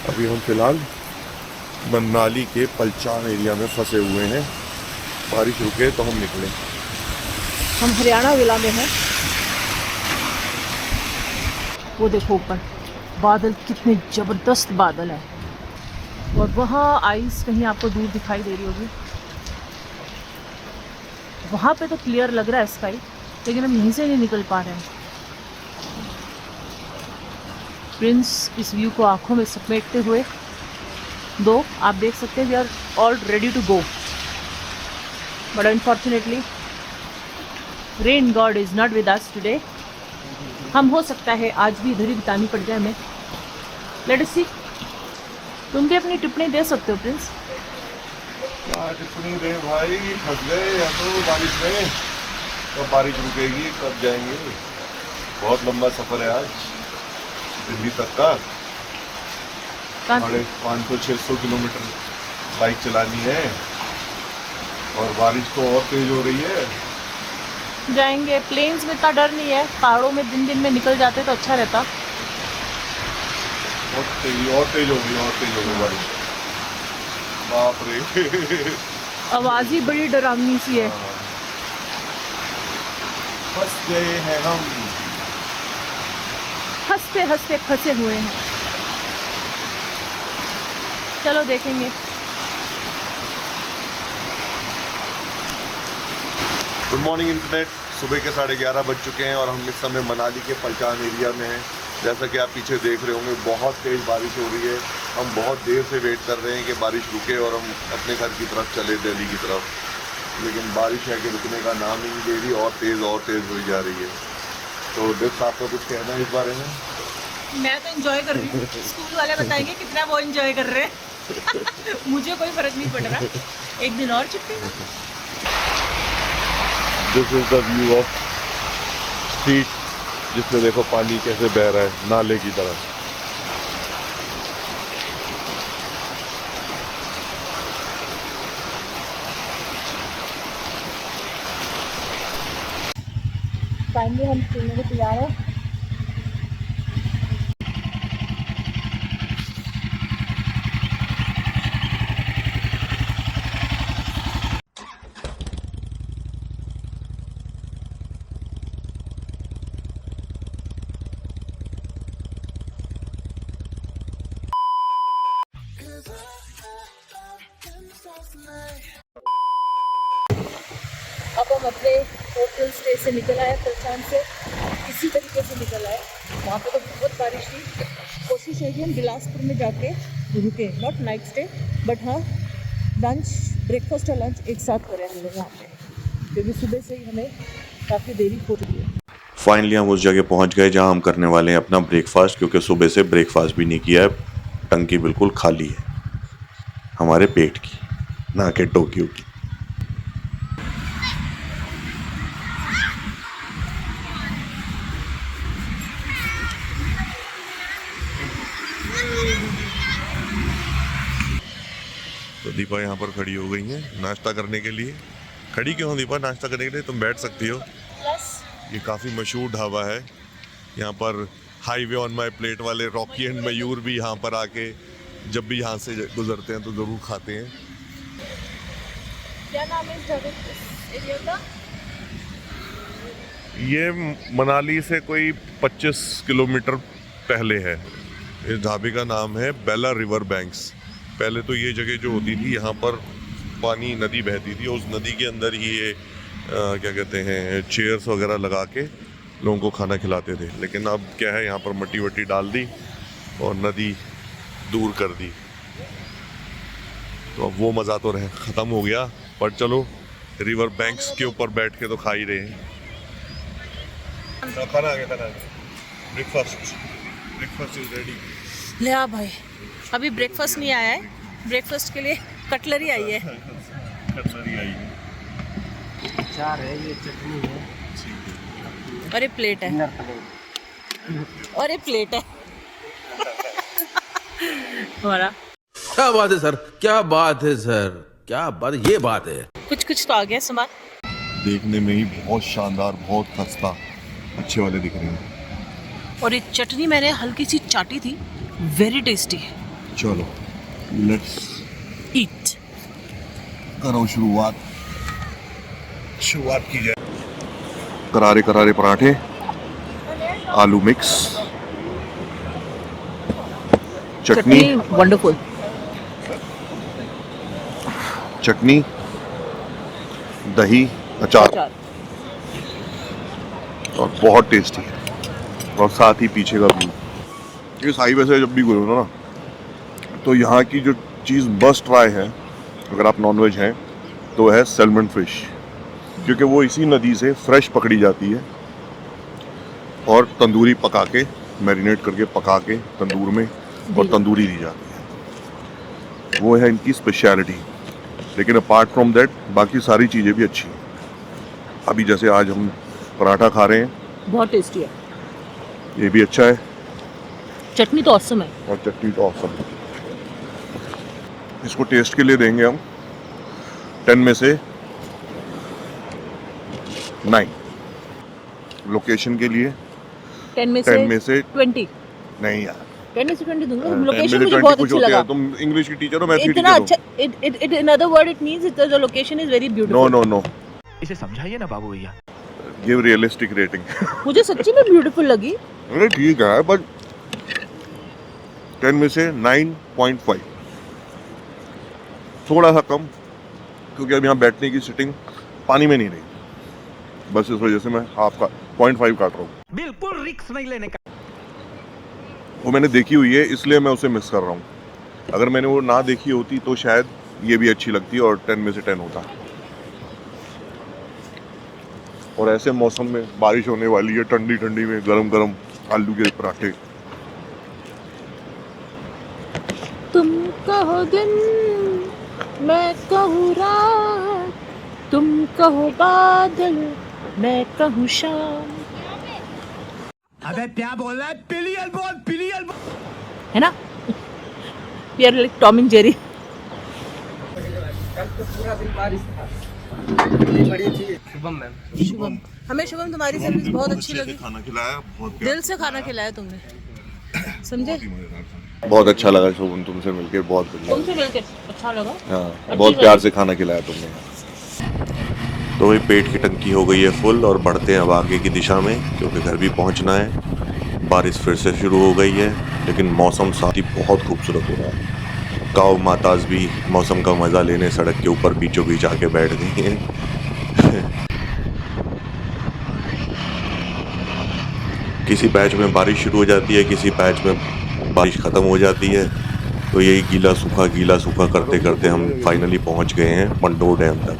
अभी हम फिलहाल मनाली के पलचान एरिया में फंसे हुए हैं। बारिश रुके तो हम निकले। हम हरियाणा जिला में हैं। वो देखो ऊपर बादल, कितने ज़बरदस्त बादल है। और वहाँ आइस कहीं आपको दूर दिखाई दे रही होगी। वहाँ पे तो क्लियर लग रहा है स्काई, लेकिन हम यहीं से नहीं निकल पा रहे हैं। प्रिंस इस व्यू को आंखों में समेटते हुए, दो आप देख सकते हैं we are all ready to go, but unfortunately rain god is not with us today. हम हो सकता है आज भी इधर ही बितानी पड़ जाए हमें। लेट अस सी। तुम भी अपनी टिप्पणी दे सकते हो प्रिंस। क्या टिप्पणी दे भाई, फंस गए या तो बारिश में। कब बारिश रुकेगी, कब जाएंगे। बहुत लंबा सफर है आज दिल्ली तक का। 500-600 किलोमीटर बाइक चलानी है और बारिश तो और तेज हो रही है। जाएंगे। प्लेन्स में इतना डर नहीं है, पहाड़ों में दिन दिन में निकल जाते तो अच्छा रहता। और तेज हो गई बारिश। बाप रे। आवाज ही बड़ी डरावनी सी है। फंस गए हैं हम। हंसते हंसते फंसे हुए हैं। चलो देखेंगे। Good morning internet. सुबह के 11:30 बज चुके हैं और हम इस समय मनाली के पलचान एरिया में हैं। जैसा कि आप पीछे देख रहे होंगे बहुत तेज़ बारिश हो रही है। हम बहुत देर से वेट कर रहे हैं कि बारिश रुके और हम अपने घर की तरफ चले, दिल्ली की तरफ, लेकिन बारिश है कि रुकने का नाम ही नहीं ले रही और तेज़ हुई जा रही है। तो दिप्स, आपका कुछ कहना है इस बारे में? मैं तो एंजॉय कर रही हूँ। स्कूल वाले बताएंगे कितना वो एंजॉय कर रहे हैं। मुझे कोई फर्क नहीं पड़ रहा। एक दिन और छुट्टी। This is the view of street, जिसमें देखो पानी कैसे बह रहा है नाले की तरह। फाइनली हम खेलने को तैयार हैं। अब हम अपने होटल स्टे से निकल आए, पलचान से इसी तरीके से निकल आए। वहाँ पे तो बहुत बारिश थी। कोशिश है कि हम बिलासपुर में जाके रुके, नॉट नाइट स्टे, बट हाँ लंच, ब्रेकफास्ट और लंच एक साथ करें हम लोग यहाँ पे, क्योंकि सुबह से ही हमें काफ़ी देरी हो रही है। फाइनली हम उस जगह पहुंच गए जहां हम करने वाले हैं अपना ब्रेकफास्ट, क्योंकि सुबह से ब्रेकफास्ट भी नहीं किया है। टंकी बिल्कुल खाली है हमारे पेट की, ना के टोक्यो की। तो दीपा यहाँ पर खड़ी हो गई हैं नाश्ता करने के लिए। खड़ी क्यों हो दीपा? नाश्ता करने के लिए तुम बैठ सकती हो। ये काफ़ी मशहूर ढाबा है यहाँ पर। हाईवे ऑन माय प्लेट वाले रॉकी एंड मयूर भी यहाँ पर आके जब भी यहाँ से गुजरते हैं तो ज़रूर खाते हैं। क्या नाम है इस एरिया का? ये मनाली से कोई 25 किलोमीटर पहले है। इस ढाबे का नाम है बेला रिवर बैंक्स। पहले तो ये जगह जो होती थी, यहाँ पर पानी, नदी बहती थी और उस नदी के अंदर ही ये क्या कहते हैं, चेयर्स वगैरह लगा के लोगों को खाना खिलाते थे। लेकिन अब क्या है, यहाँ पर मट्टी वट्टी डाल दी और नदी दूर कर दी, तो अब वो मज़ा तो ख़त्म हो गया। पर चलो, रिवर बैंक्स के ऊपर बैठ के तो खा ही रहे हैं। खाना आ गया। Breakfast is ready. ले आ भाई, अभी ब्रेकफास्ट नहीं आया है। ब्रेकफास्ट के लिए कटलरी आई है। कटलरी आई है, अचार है, ये चटनी है और ये प्लेट है, और ये प्लेट है हमारा। क्या बात है सर, क्या बात है सर, क्या बात है, ये बात है। कुछ तो आ गया सामान। देखने में ही बहुत शानदार, बहुत खस्ता, अच्छे वाले दिख रहे हैं। और ये चटनी मैंने हल्की सी चाटी थी, वेरी टेस्टी। चलो लेट्स ईट। करो शुरुआत की जाए। करारे करारे पराठे, आलू मिक्स, चटनी, वंडरफुल। चटनी, दही, अचार और बहुत टेस्टी है। और साथ ही पीछे का व्यू। इस हाईवे से जब भी गुजरो ना तो यहाँ की जो चीज़ मस्ट ट्राई है अगर आप नॉनवेज हैं तो है सैल्मन फिश, क्योंकि वो इसी नदी से फ्रेश पकड़ी जाती है और तंदूरी पका के मैरिनेट करके पका के तंदूर में और तंदूरी दी जाती है। वो है इनकी स्पेशलिटी। लेकिन अपार्ट फ्रॉम दैट बाकी सारी चीज़ें भी अच्छी हैं। अभी जैसे आज हम पराठा खा रहे हैं, बहुत टेस्टी है। ये भी अच्छा है चटनी तो ऑसम है। और चटनी तो ऑसम है। इसको टेस्ट के लिए देंगे हम 10 में से 9। लोकेशन के लिए 10 में 10 में से 20। नहीं यार, 10 में से 20 दूंगा। 10 में लोकेशन से मुझे 20 बहुत कुछ अच्छी होते लगा। हैं। तुम इंग्लिश की टीचर हो, मैथ की इतना टीचर हो। अच्छा, it in other word it means it the location is very beautiful। No इसे समझाइए ना बाबू भैया। Give realistic rating. मुझे सच्ची में ब्यूटीफुल लगी। अरे ठीक है बट 10 में से 9.5, थोड़ा सा कम, क्योंकि अब यहाँ बैठने की सीटिंग पानी में नहीं रही, बस इस वजह से मैं हाफ का 0.5 काट रहा हूँ। बिल्कुल रिस्क नहीं लेने का। वो मैंने देखी हुई है इसलिए मैं उसे मिस कर रहा हूँ। अगर मैंने वो ना देखी होती तो शायद ये भी अच्छी लगती और 10 में से 10 होता। और ऐसे मौसम में बारिश होने वाली है, ठंडी ठंडी में गरम गरम आलू के पराठे। तुम कहो दिन मैं कहूँ रात, तुम कहो बादल मैं कहूँ शाम। अबे क्या बोल रहा है? पिलियन बोल, पिलियन बोल। है ना? We are like Tom and Jerry। कल तो पूरा दिन बारिश था। बड़ी थी शुभम मैम। शुभम, हमें शुभम तुम्हारी सर्विस बहुत अच्छी लगी। खाना खिलाया, बहुत दिल से खाना खिलाया तुमने, समझे? बहुत अच्छा लगा शुभम, तुमसे मिलके बहुत बढ़िया। तुमसे मिलके अच्छा लगा। हाँ, बहुत प्यार से खाना खिलाया तुमने। तो वही पेट की टंकी हो गई है फुल और बढ़ते हैं अब आगे की दिशा में, क्योंकि घर भी पहुंचना है। बारिश फिर से शुरू हो गई है, लेकिन मौसम साथ ही बहुत खूबसूरत हो रहा है। काऊ माताज भी मौसम का मज़ा लेने सड़क के ऊपर बीचों बीच आके बैठ गई हैं। किसी पैच में बारिश शुरू हो जाती है, किसी पैच में बारिश ख़त्म हो जाती है। तो यही गीला सूखा करते करते हम फाइनली पहुंच गए हैं पंडोर डैम तक।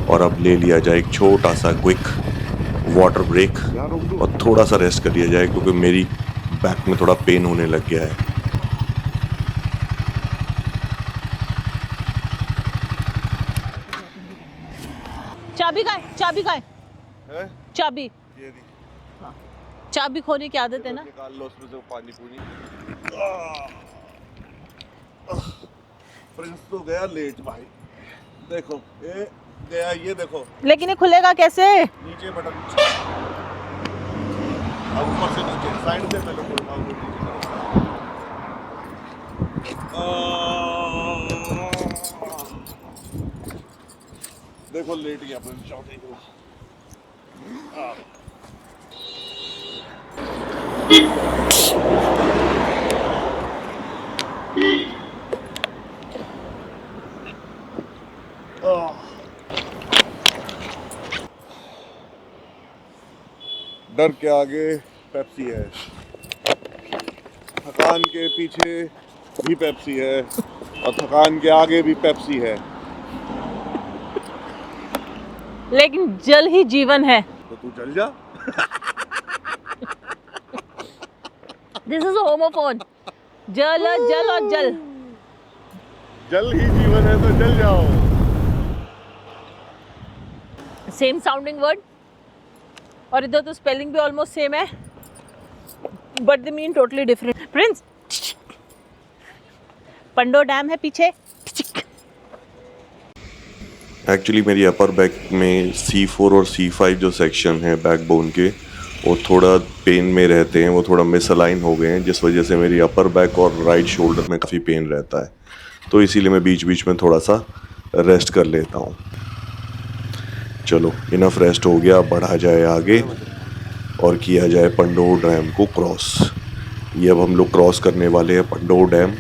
और अब ले लिया जाए एक छोटा सा क्विक वाटर ब्रेक और थोड़ा सा रेस्ट कर लिया जाए, क्योंकि मेरी बैक में थोड़ा पेन होने लग गया है। चाबी का है? चाबी, चाबी खोने की आदत है ना। निकाल लो उसमें से पानी पूनी। प्रिंस तो गया लेट भाई, देखो ये गया, ये देखो। लेकिन ये खुलेगा कैसे? नीचे बटन, अब ऊपर से नीचे साइड से पहले खोलना होगा नीचे तरफ। देखो लेट गया प्रिंस चौथे को। डर के आगे पेप्सी है, थकान के पीछे भी पेप्सी है और थकान के आगे भी पेप्सी है। लेकिन जल ही जीवन है। तो तू चल जा। This is homophone. जल और जल। जल ही जीवन है तो जल जाओ। सेम साउंडिंग वर्ड, और इधर तो स्पेलिंग भी ऑलमोस्ट सेम है, but the mean totally different. Prince, Pando dam है पीछे। एक्चुअली मेरी अपर बैक में C4 और C5 जो सेक्शन है बैकबोन के, वो थोड़ा पेन में रहते हैं, वो थोड़ा मिसअलाइन हो गए हैं, जिस वजह से मेरी अपर बैक और राइट शोल्डर में काफ़ी पेन रहता है। तो इसीलिए मैं बीच बीच में थोड़ा सा रेस्ट कर लेता हूँ। चलो इनफ रेस्ट हो गया, बढ़ा जाए आगे और किया जाए पंडोह डैम को क्रॉस। ये अब हम लोग क्रॉस करने वाले हैं पंडोह डैम।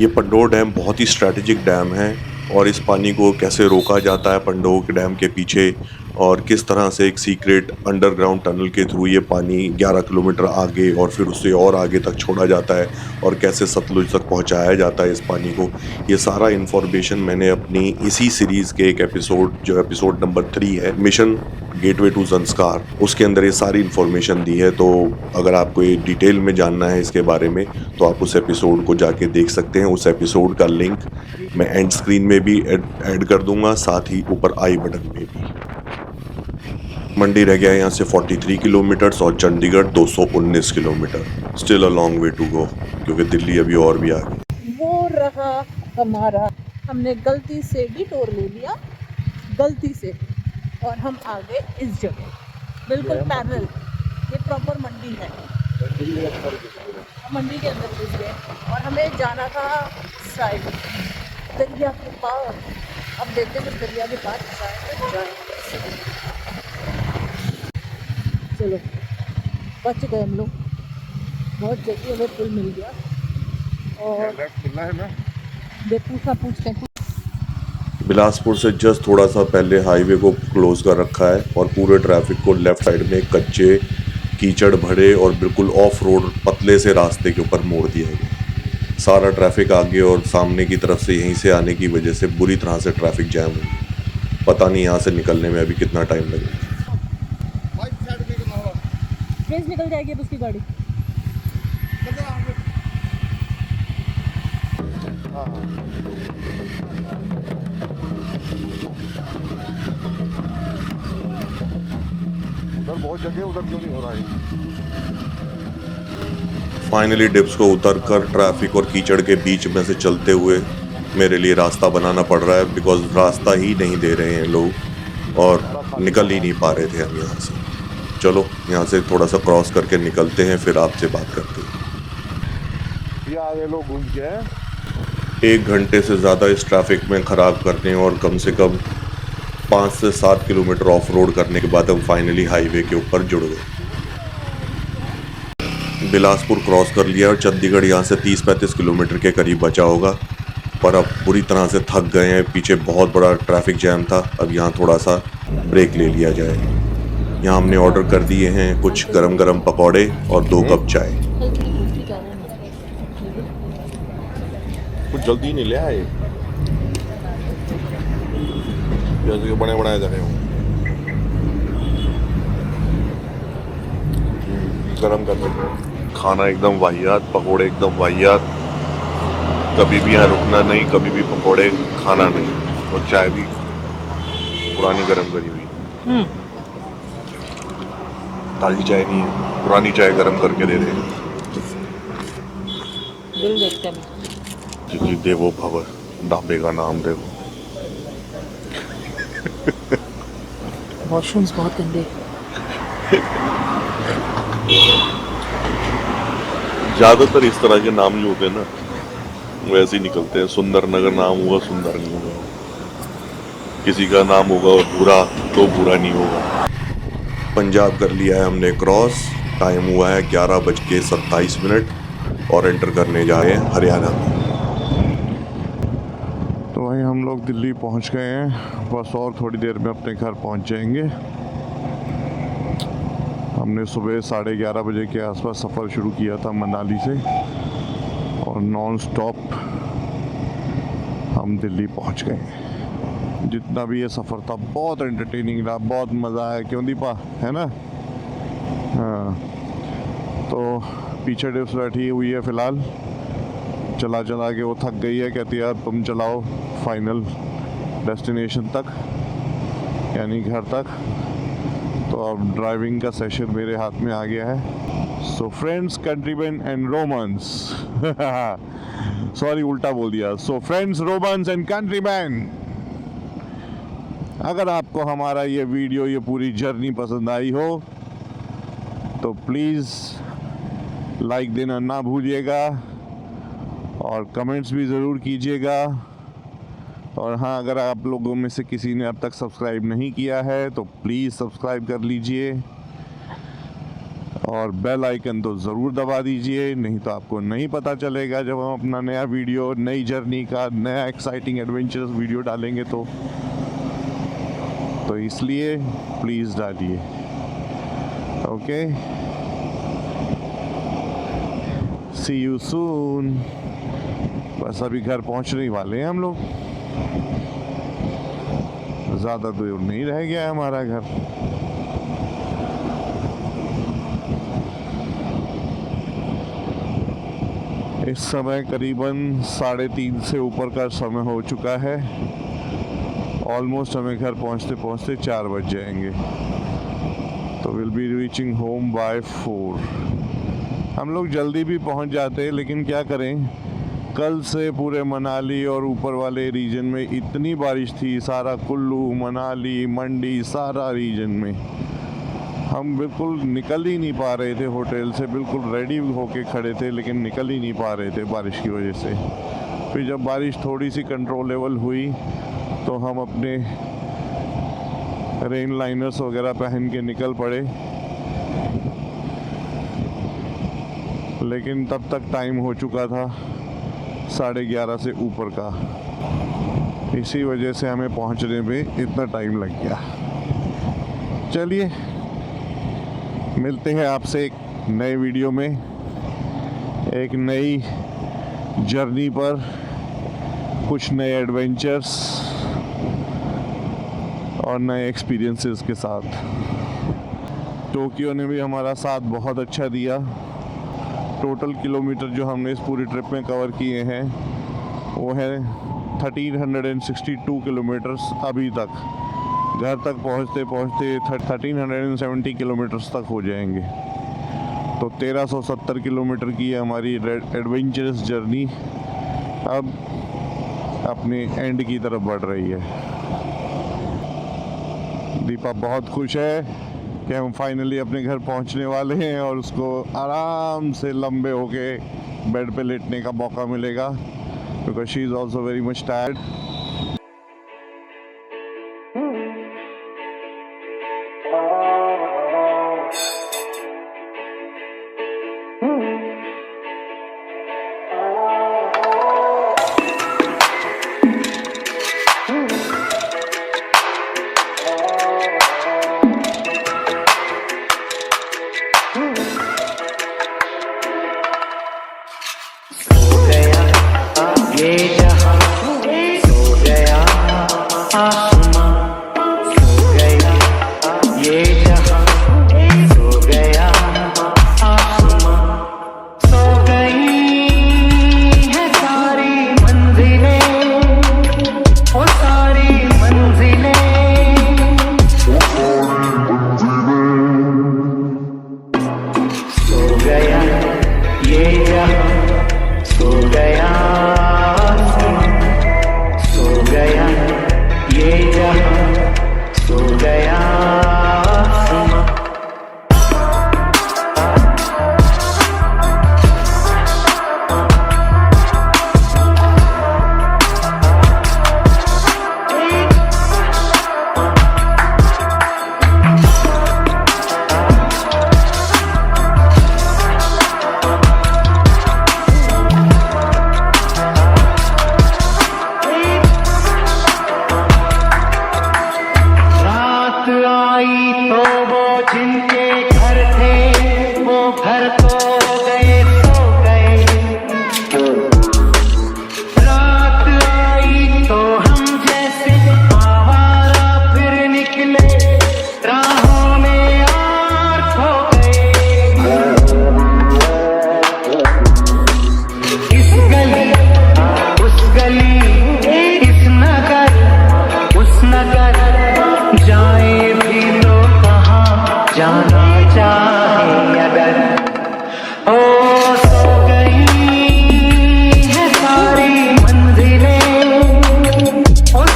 ये पंडोह डैम बहुत ही स्ट्रैटेजिक डैम है और इस पानी को कैसे रोका जाता है पंडोह के डैम के पीछे, और किस तरह से एक सीक्रेट अंडरग्राउंड टनल के थ्रू ये पानी 11 किलोमीटर आगे और फिर उससे और आगे तक छोड़ा जाता है और कैसे सतलुज तक पहुंचाया जाता है इस पानी को, ये सारा इन्फॉर्मेशन मैंने अपनी इसी सीरीज़ के एक एपिसोड, जो एपिसोड नंबर 3 है, मिशन गेटवे टू संस्कार, उसके अंदर ये सारी इन्फॉर्मेशन दी है। तो अगर आपको ये डिटेल में जानना है इसके बारे में तो आप उस एपिसोड को जाके देख सकते हैं। उस एपिसोड का लिंक मैं एंड स्क्रीन में भी ऐड कर दूंगा, साथ ही ऊपर आई बटन में भी। मंडी रह गया यहाँ से 43 किलोमीटर्स और Chandigarh 219 kilometre. Still a long way to go, क्योंकि दिल्ली अभी और भी आगे। वो रहा हमारा, हमने गलती से डिटोर ले लिया, गलती से, और हम आ गए इस जगह बिल्कुल पैरेलल। ये प्रॉपर मंडी है, मंडी के अंदर घुस गए और हमें जाना था साइड दरिया के पार। अब देखते हैं दरिया के पार जाए। चलो बच गए हम लोग, बहुत जल्दी हमें पुल मिल गया। और पूछते हैं। बिलासपुर से जस्ट थोड़ा सा पहले हाईवे को क्लोज कर रखा है और पूरे ट्रैफिक को लेफ्ट साइड में कच्चे कीचड़ भरे और बिल्कुल ऑफ रोड पतले से रास्ते के ऊपर मोड़ दिया गया। सारा ट्रैफिक आगे और सामने की तरफ से यहीं से आने की वजह से बुरी तरह से ट्रैफिक जैम हुई। पता नहीं यहाँ से निकलने में अभी कितना टाइम लगेगा। ट्रेन निकल जाएगी अब उसकी गाड़ी। उधर बहुत जगह, उधर क्यों नहीं हो रहा है? फाइनली डिप्स को उतरकर ट्रैफिक और कीचड़ के बीच में से चलते हुए मेरे लिए रास्ता बनाना पड़ रहा है, बिकॉज रास्ता ही नहीं दे रहे हैं लोग और निकल ही नहीं पा रहे थे हम यहाँ से। चलो यहाँ से थोड़ा सा क्रॉस करके निकलते हैं, फिर आपसे बात करते हैं। ये आगे लोग घूम के 1 घंटे से ज़्यादा इस ट्रैफिक में ख़राब करने और कम से कम 5 से 7 किलोमीटर ऑफ रोड करने के बाद हम फाइनली हाईवे के ऊपर जुड़ गए। बिलासपुर क्रॉस कर लिया और चंडीगढ़ यहाँ से 30-35 किलोमीटर के करीब बचा होगा, पर अब पूरी तरह से थक गए हैं। पीछे बहुत बड़ा ट्रैफिक जैम था, अब यहाँ थोड़ा सा ब्रेक ले लिया जाए। यहाँ हमने ऑर्डर कर दिए हैं कुछ गरम गरम पकौड़े और 2 कप चाय। कुछ जल्दी नहीं ले आए, जैसे कि बड़े बनाए जा रहे हो। गरम कर लेते खाना एकदम वाहियात, पकोड़े एकदम वाहियात। कभी भी यहाँ रुकना नहीं, कभी भी पकोड़े खाना नहीं, और चाय भी पुरानी गरम करी हुई। ताज़ी चाय नहीं है, पुरानी चाय गरम करके दे रहे हैं। बिल देखते हैं। जी देवो भव, ढाबे का नाम देखो। वॉशरूम्स बहुत गंदे। ज़्यादातर इस तरह के नाम जो होते हैं ना, वैसे ही निकलते हैं। सुंदर नगर नाम होगा, सुंदर नहीं होगा। किसी का नाम होगा बुरा तो बुरा नहीं होगा। पंजाब कर लिया है हमने क्रॉस। टाइम हुआ है 11:27 और एंटर करने जाए हरियाणा में। तो भाई हम लोग दिल्ली पहुंच गए हैं, बस और थोड़ी देर में अपने घर पहुंच जाएंगे। हमने सुबह 11:30 बजे के आसपास सफ़र शुरू किया था मनाली से और नॉन स्टॉप हम दिल्ली पहुंच गए। जितना भी ये सफ़र था बहुत एंटरटेनिंग रहा, बहुत मज़ा आया, क्यों दीपा, है ना? हाँ, तो पीछे डिप्स बैठी हुई है फ़िलहाल, चला चला के वो थक गई है। कहती है यार तुम चलाओ फाइनल डेस्टिनेशन तक, यानी घर तक। तो अब ड्राइविंग का सेशन मेरे हाथ में आ गया है। So friends, countryman and Romans, sorry उल्टा बोल दिया। So friends, Romans and countryman, अगर आपको हमारा ये वीडियो, ये पूरी जर्नी पसंद आई हो तो प्लीज़ लाइक देना ना भूलिएगा और कमेंट्स भी ज़रूर कीजिएगा। और हाँ, अगर आप लोगों में से किसी ने अब तक सब्सक्राइब नहीं किया है तो प्लीज़ सब्सक्राइब कर लीजिए और बेल आइकन तो ज़रूर दबा दीजिए, नहीं तो आपको नहीं पता चलेगा जब हम अपना नया वीडियो, नई जर्नी का नया एक्साइटिंग एडवेंचरस वीडियो डालेंगे तो इसलिए प्लीज़ डालिए। Okay, see you soon. बस अभी घर पहुंचने वाले हैं हम लोग, ज़्यादा दूर नहीं रह गया है हमारा घर। इस समय करीबन 3:30 से ऊपर का समय हो चुका है। ऑलमोस्ट हमें घर पहुंचते पहुंचते 4 बज जाएंगे, तो will be reaching home by 4। हम लोग जल्दी भी पहुंच जाते हैं, लेकिन क्या करें, कल से पूरे मनाली और ऊपर वाले रीजन में इतनी बारिश थी, सारा कुल्लू, मनाली, मंडी, सारा रीजन में हम बिल्कुल निकल ही नहीं पा रहे थे होटल से। बिल्कुल रेडी होके खड़े थे लेकिन निकल ही नहीं पा रहे थे बारिश की वजह से। फिर जब बारिश थोड़ी सी कंट्रोलेबल हुई तो हम अपने रेन लाइनर्स वगैरह पहन के निकल पड़े, लेकिन तब तक टाइम हो चुका था 11:30 से ऊपर का। इसी वजह से हमें पहुंचने में इतना टाइम लग गया। चलिए मिलते हैं आपसे एक नए वीडियो में, एक नई जर्नी पर, कुछ नए एडवेंचर्स और नए एक्सपीरियंसेस के साथ। टोक्यो ने भी हमारा साथ बहुत अच्छा दिया। टोटल किलोमीटर जो हमने इस पूरी ट्रिप में कवर किए हैं वो है 1362 किलोमीटर्स अभी तक। घर तक पहुंचते पहुंचते 1370 किलोमीटर्स तक हो जाएंगे। तो 1370 किलोमीटर की हमारी एडवेंचरस जर्नी अब अपने एंड की तरफ बढ़ रही है। दीपा बहुत खुश है कि हम फाइनली अपने घर पहुंचने वाले हैं और उसको आराम से लंबे होके बेड पे लेटने का मौका मिलेगा, because she is also very much tired.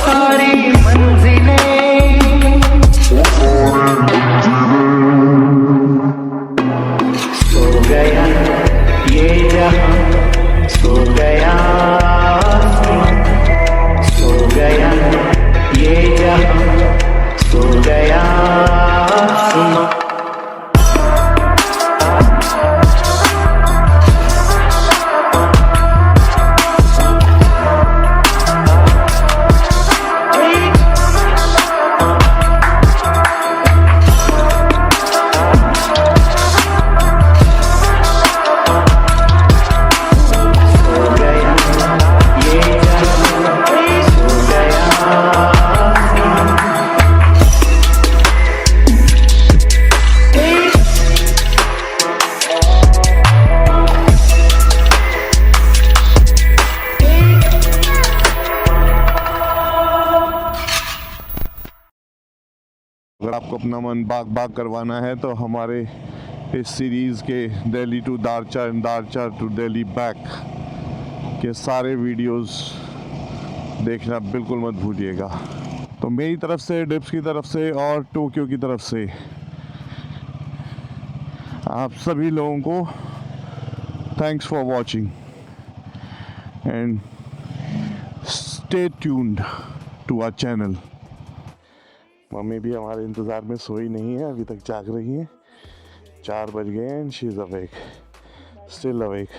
सारी मंजिलें सो गया ये जहां सो गया सुनो अगर आपको अपना मन बाग बाग करवाना है तो हमारे इस सीरीज़ के Delhi to Darcha and Darcha to Delhi back के सारे वीडियोस देखना बिल्कुल मत भूलिएगा। तो मेरी तरफ से, डिप्स की तरफ से और टोक्यो की तरफ से आप सभी लोगों को thanks for watching and stay tuned to our channel. Mummy भी हमारे इंतज़ार में सोई नहीं है, अभी तक जाग रही हैं। 4 बज गए and she is awake, still awake.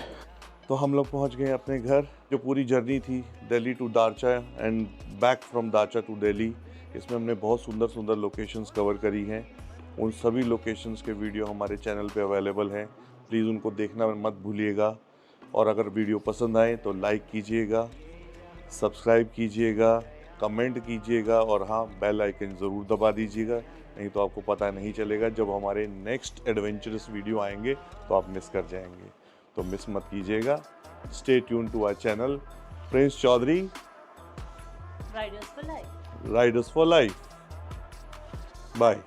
तो हम लोग पहुंच गए अपने घर। जो पूरी जर्नी थी Delhi to Darcha and back from Darcha to Delhi, इसमें हमने बहुत सुंदर सुंदर लोकेशंस कवर करी हैं। उन सभी लोकेशंस के वीडियो हमारे चैनल पे अवेलेबल हैं, प्लीज़ उनको देखना मत भूलिएगा। और अगर वीडियो पसंद आए तो लाइक कीजिएगा, सब्सक्राइब कीजिएगा, कमेंट कीजिएगा और हाँ, बेल आइकन ज़रूर दबा दीजिएगा, नहीं तो आपको पता नहीं चलेगा जब हमारे नेक्स्ट एडवेंचरस वीडियो आएंगे तो आप मिस कर जाएंगे। तो मिस मत कीजिएगा। Stay tune to our channel Prince Chaudhary riders for life. Riders for life. Bye.